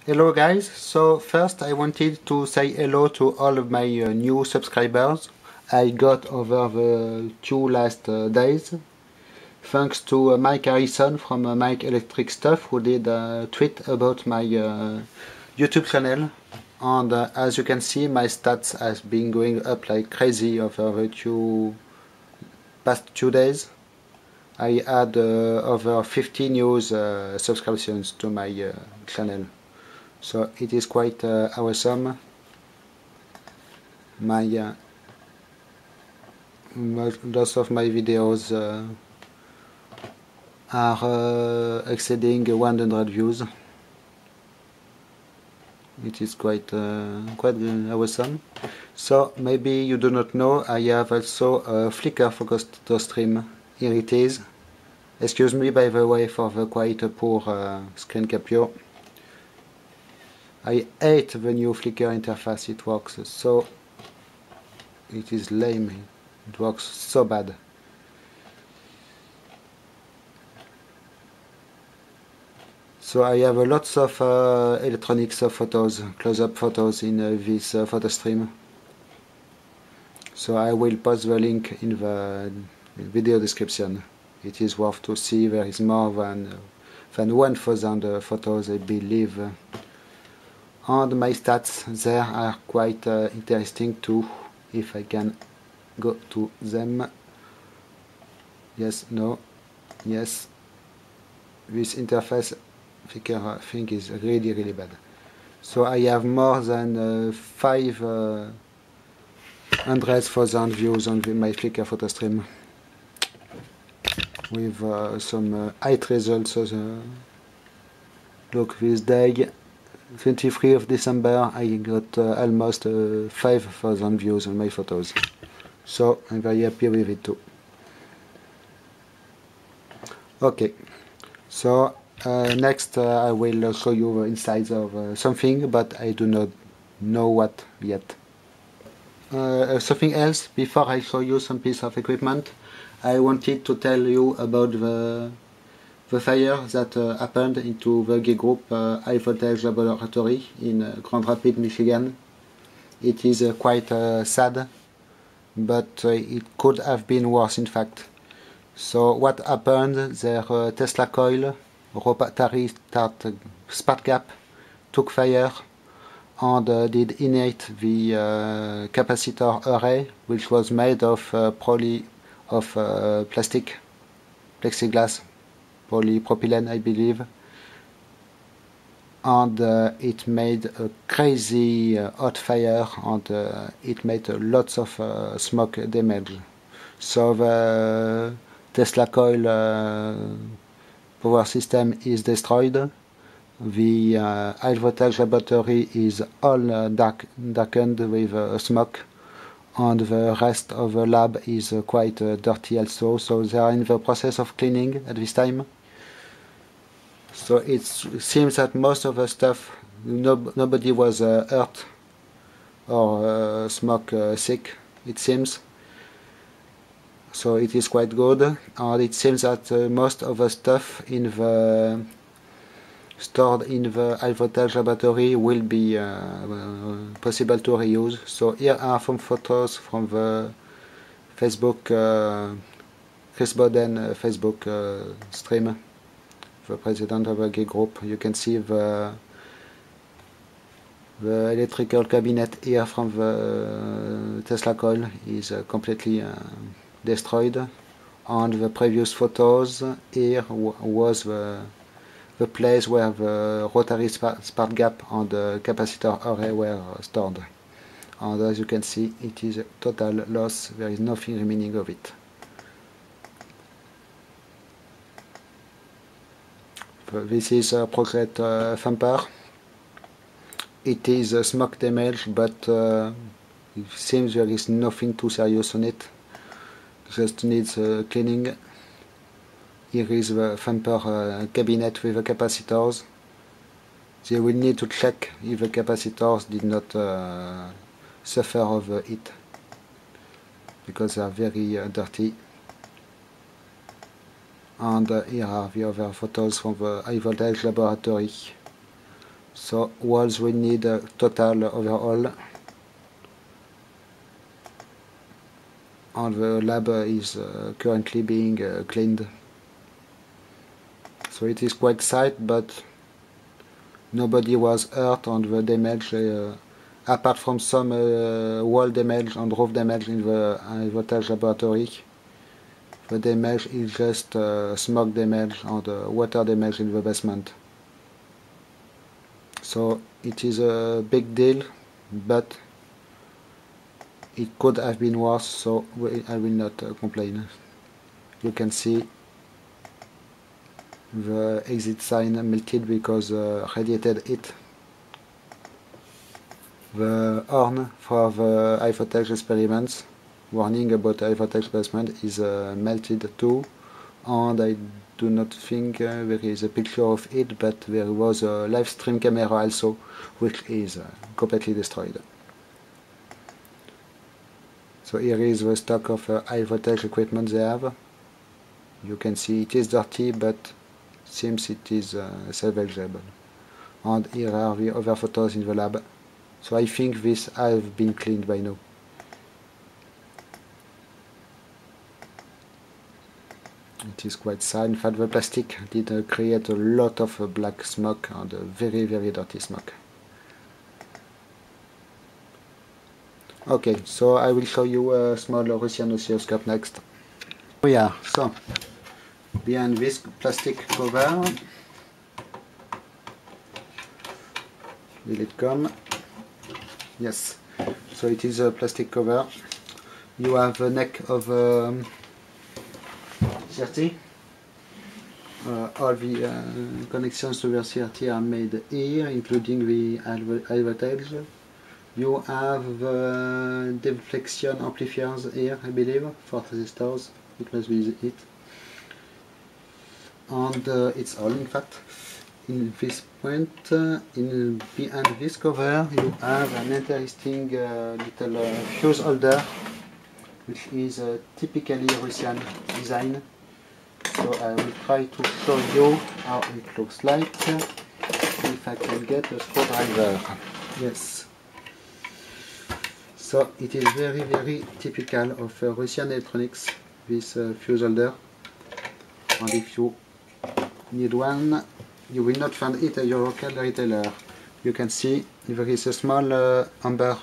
Hello guys, so first I wanted to say hello to all of my new subscribers I got over the two last days. Thanks to Mike Harrison from Mike Electric Stuff, who did a tweet about my YouTube channel, and as you can see my stats has been going up like crazy over the past 2 days. I had over 50 new subscriptions to my channel. So it is quite awesome. Lots of my videos are exceeding 100 views. It is quite awesome. So maybe you do not know, I have also a Flickr photo stream. Here it is. Excuse me by the way for the quite poor screen capture. I hate the new Flickr interface. It works so... it is lame. It works so bad. So I have lots of electronics photos, close-up photos in this photo stream. So I will post the link in the video description. It is worth to see. There is more than 1,000 photos, I believe. And my stats there are quite interesting too, if I can go to them. Yes, no, yes. This interface Flickr thing is really bad. So I have more than 500,000 views on my Flickr photo stream, with some high results. Look, this day 23 of December I got almost 5,000 views on my photos, so I'm very happy with it too. Okay, so next I will show you the insides of something, but I do not know what yet. Something else, before I show you some piece of equipment, I wanted to tell you about the fire that happened into the G Group High Voltage Laboratory in Grand Rapids, Michigan. It is quite sad, but it could have been worse in fact. So what happened, their Tesla coil rotary spark gap took fire and did ignite the capacitor array, which was made of plastic, plexiglass, polypropylene I believe, and it made a crazy hot fire, and it made lots of smoke damage. So the Tesla coil power system is destroyed. The high voltage laboratory is all darkened with smoke, and the rest of the lab is quite dirty also. So they are in the process of cleaning at this time. So it seems that most of the stuff, nobody was hurt or smoke sick, it seems. So it is quite good, and it seems that most of the stuff stored in the high voltage laboratory will be possible to reuse. So here are some photos from the Facebook, Chris Boden Facebook stream, the president of the G Group. You can see the electrical cabinet here from the Tesla coil is completely destroyed, and the previous photos here was the place where the rotary spark gap and the capacitor array were stored. And as you can see, it is a total loss. There is nothing remaining of it. This is a Progress Thumper. It is a smoke damage, but it seems there is nothing too serious on it. Just needs cleaning. Here is the Thumper cabinet with the capacitors. They will need to check if the capacitors did not suffer of heat, because they are very dirty. And here are the other photos from the high voltage laboratory. So walls we need a total overhaul. And the lab is currently being cleaned. So it is quite tight, but nobody was hurt on the damage, apart from some wall damage and roof damage in the high voltage laboratory. The damage is just smoke damage and water damage in the basement. So it is a big deal, but it could have been worse, so I will not complain. You can see the exit sign melted because radiated heat. The horn for the high voltage experiments, warning about high voltage basement, is melted too, and I do not think there is a picture of it, but there was a live stream camera also, which is completely destroyed. So here is the stock of high voltage equipment they have. You can see it is dirty, but seems it is salvageable. And here are the other photos in the lab. So I think this has been cleaned by now. It is quite sad. In fact, the plastic did create a lot of black smoke and very, very dirty smoke. Okay, so I will show you a small Russian oscilloscope next. Oh yeah, so behind this plastic cover, will it come? Yes, so it is a plastic cover. You have a neck of CRT. All the connections to the CRT are made here, including the high voltage. You have deflection amplifiers here, I believe, for transistors. It must be it. And it's all, in fact. In this point, behind this cover, you have an interesting little fuse holder, which is typically Russian design. So I will try to show you how it looks like, if I can get a screwdriver. Yes. So it is very, very typical of Russian electronics, this fuse holder. And if you need one, you will not find it at your local retailer. You can see there is a small amber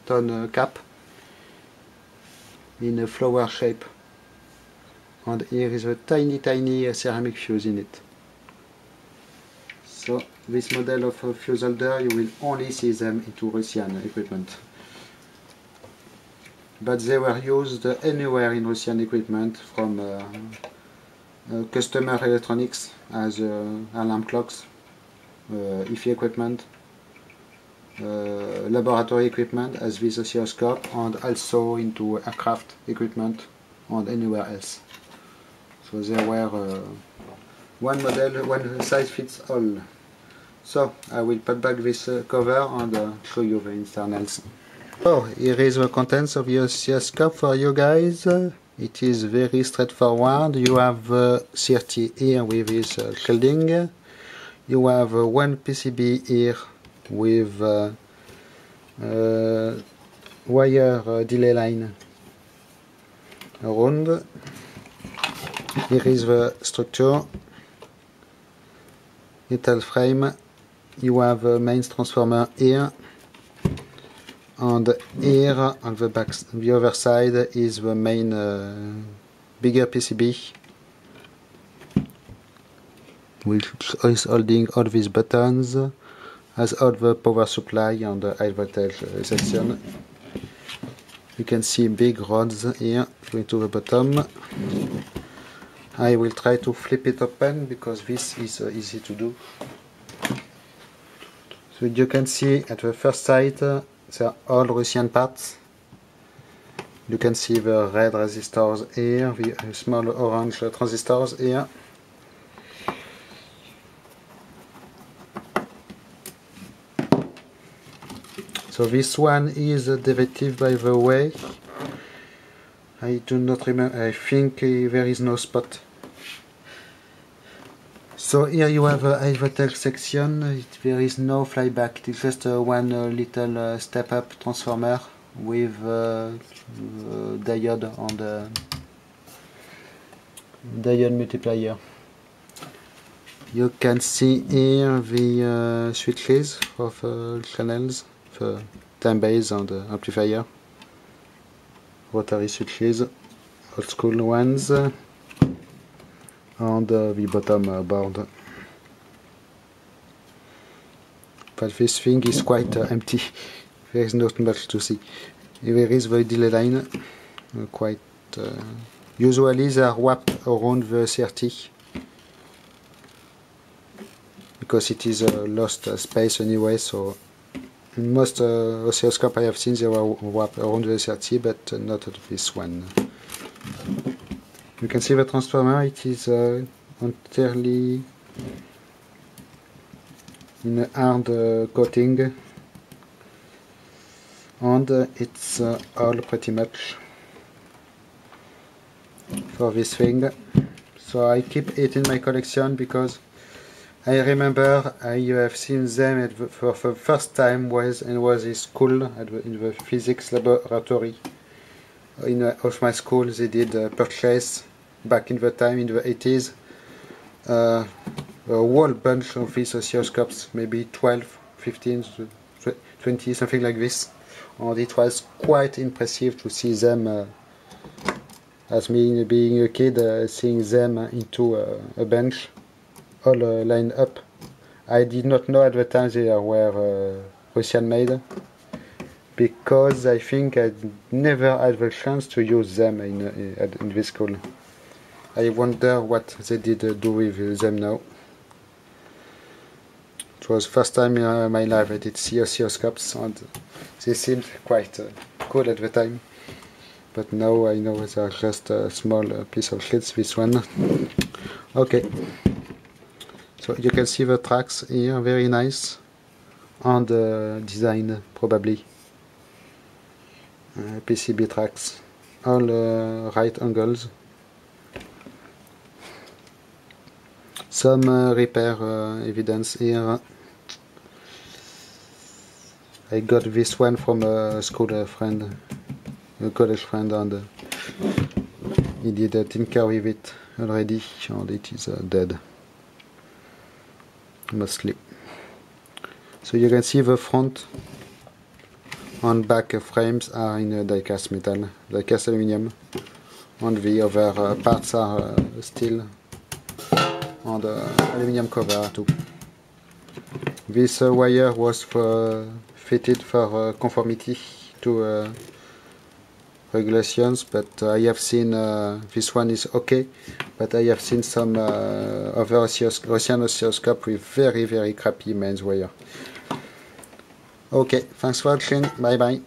tone cap in a flower shape. And here is a tiny, tiny ceramic fuse in it. So this model of fuse holder, you will only see them into Russian equipment. But they were used anywhere in Russian equipment, from customer electronics as alarm clocks, IFI equipment, laboratory equipment as this oscilloscope, and also into aircraft equipment and anywhere else. So there were one model, one size fits all. So I will put back this cover and show you the internals. So here is the contents of the oscilloscope for you guys. It is very straightforward. You have CRT here with this shielding. You have one PCB here with wire delay line around. Here is the structure, metal frame. You have a mains transformer here, and here on the back, the other side is the main bigger PCB, which is holding all these buttons, as all the power supply and the high voltage section. You can see big rods here going to the bottom. I will try to flip it open because this is easy to do. So you can see at the first sight they are all Russian parts. You can see the red resistors here, the small orange transistors here. So this one is defective, by the way. I do not remember, I think there is no spot. So here you have a high voltage section. There is no flyback. It's just one little step up transformer with diode on the diode multiplier. You can see here the switches of channels, the time base and the amplifier. Rotary switches, old school ones, and the bottom board. But this thing is quite empty. There is not much to see. There is the delay line, quite. Usually they are wrapped around the 30 because it is a lost space anyway. So in most oscilloscope I have seen they were wrapped around the 30, but not this one. You can see the transformer. It is entirely in a hard coating, and it's all pretty much for this thing. So I keep it in my collection because I remember I have seen them for the first time was in school in the physics laboratory. Of my school they did purchase back in the time in the 80s a whole bunch of these oscilloscopes, maybe 12, 15, 20, something like this, and it was quite impressive to see them as me being a kid, seeing them into a bench all lined up. I did not know at the time they were Russian made, because I think I never had the chance to use them in this school. I wonder what they did do with them now. It was the first time in my life I did see oscilloscopes, and they seemed quite cool at the time. But now I know they are just a small piece of shit, this one. Okay. So you can see the tracks here, very nice, and design probably. PCB tracks, all right angles. Some repair evidence here. I got this one from a school friend, a college friend, and he did a tinker with it already, and it is dead, mostly. So you can see the front and back frames are in die-cast metal, die-cast aluminium, and the other parts are steel and aluminium cover too. This wire was fitted for conformity to regulations, but I have seen this one is okay, but I have seen some other Russian oscilloscope with very crappy mains wire. Okay, thanks for watching, bye bye.